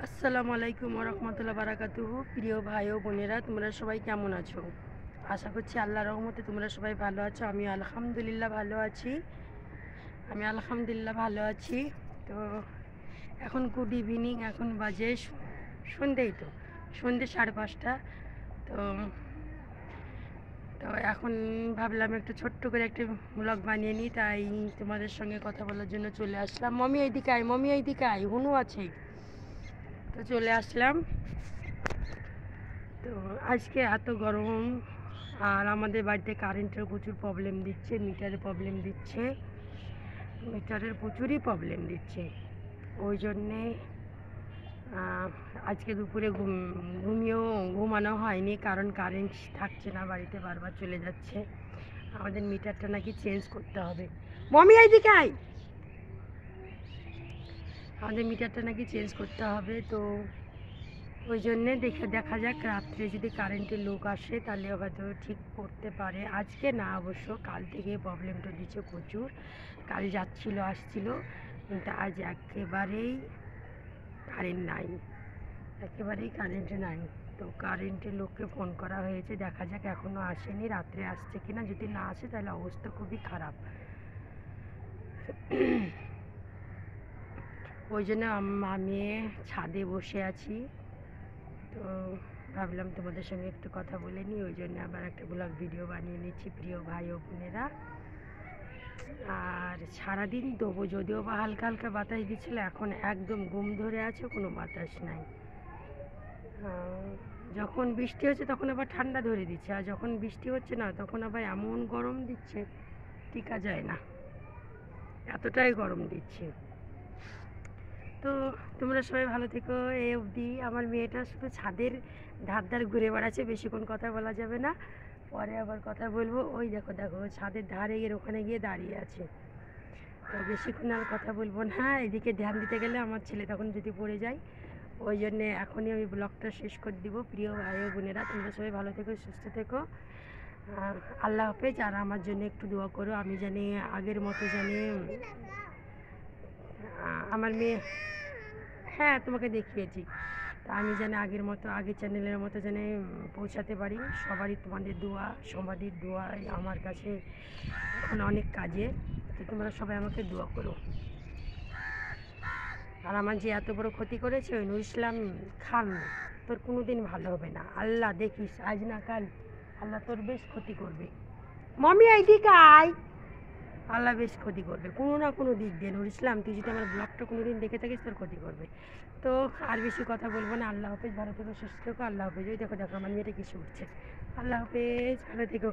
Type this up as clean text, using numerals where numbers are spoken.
আসসালামু আলাইকুম রহমতুল্লাহ বারাকাতুহু। প্রিয় ভাই ও বোনেরা, তোমরা সবাই কেমন আছো? আশা করছি আল্লাহর রহমতে তোমরা সবাই ভালো আছো। আমি আলহামদুলিল্লাহ ভালো আছি। তো এখন গুড ইভিনিং, এখন বাজে সন্ধে 5:30। তো তো এখন ভাবলাম একটু ছোট্ট করে একটা ব্লগ বানিয়ে নিই, তাই তোমাদের সঙ্গে কথা বলার জন্য চলে আসলাম। মমি এইদিকে আয়, হুনু আছে। তো চলে আসলাম। তো আজকে এত গরম, আর আমাদের বাড়িতে কারেন্টের প্রচুর প্রবলেম দিচ্ছে, মিটারের প্রচুরই প্রবলেম দিচ্ছে। ওই জন্যে আজকে দুপুরে ঘুমানো হয়নি, কারণ কারেন্ট থাকছে না বাড়িতে, বারবার চলে যাচ্ছে। আমাদের মিটারটা নাকি চেঞ্জ করতে হবে। মমি এইদিকে আয়। আমাদের মিটারটা নাকি চেঞ্জ করতে হবে। তো ওই জন্যে দেখা যাক, রাত্রে যদি কারেন্টের লোক আসে তাহলে হয়তো ঠিক করতে পারে। আজকে না, অবশ্য কাল থেকে প্রবলেমটা দিচ্ছে প্রচুর। কাল আসছিল, কিন্তু আজ একেবারেই কারেন্ট নাই। তো কারেন্টের লোককে ফোন করা হয়েছে, দেখা যাক, এখনও আসেনি। রাত্রে আসছে কিনা, যদি না আসে তাহলে অবস্থা খুবই খারাপ। ওই জন্য আমি ছাদে বসে আছি। তো ভাবলাম তোমাদের সঙ্গে একটু কথা বলে নিই, ওই জন্য আবার একটা ব্লগ ভিডিও বানিয়ে নিচ্ছি প্রিয় ভাই ও বোনেরা। আর সারাদিন তবু যদিও বা হালকা হালকা বাতাস দিচ্ছিল, এখন একদম গুম ধরে আছে, কোনো বাতাস নাই। যখন বৃষ্টি হচ্ছে তখন আবার ঠান্ডা ধরে দিচ্ছে, আর যখন বৃষ্টি হচ্ছে না তখন আবার এমন গরম দিচ্ছে, টিকা যায় না, এতটাই গরম দিচ্ছে। তো তোমরা সবাই ভালো থেকো। এ অবধি আমার মেয়েটা শুধু ছাদের ধার ঘুরে বেড়াচ্ছে, বেশিক্ষণ কথা বলা যাবে না, পরে আবার কথা বলবো। ওই দেখো ছাদের ধারে ওখানে গিয়ে দাঁড়িয়ে আছে। তো বেশিক্ষণ আর কথা বলবো না, এদিকে ধ্যান দিতে গেলে আমার ছেলে তখন যদি পড়ে যায়। ওই জন্যে এখনই আমি ব্লগটা শেষ করে দিব। প্রিয় ভাই ও বোনেরা, তোমরা সবাই ভালো থেকো, সুস্থ থেকো, আল্লাহ হাফেজ। আর আমার জন্য একটু দোয়া করো, আমি জানি আগের মতো আমার মেয়ে, হ্যাঁ তোমাকে দেখিয়েছি, তা আমি যেন আগের চ্যানেলের মতো যেন পৌঁছাতে পারি। সবারই দোয়া আমার কাছে এখন অনেক কাজে। তো তোমরা সবাই আমাকে দোয়া করো। আর আমার যে এত বড় ক্ষতি করেছে ওই নুর ইসলাম খান, তোর কোনো দিন ভালো হবে না। আল্লাহ দেখিস, আজ না কাল আল্লাহ তোর বেশ ক্ষতি করবে। মমি এইদিকে আয়। আল্লাহ বেশ ক্ষতি করবে কোনো না কোনো দিক দিয়ে। নুর ইসলাম, তুই যদি আমার ব্লগটা কোনো দিন দেখে থাকিস তোর ক্ষতি করবে। তো আর বেশি কথা বলবো না। আল্লাহ হাফেজ, ভালো থেকো, সুস্থ থেকো। আল্লাহ হাফেজ। ওই দেখো আমার মেয়েটা কিছু উঠছে। আল্লাহ হাফেজ, ভালো থেকো।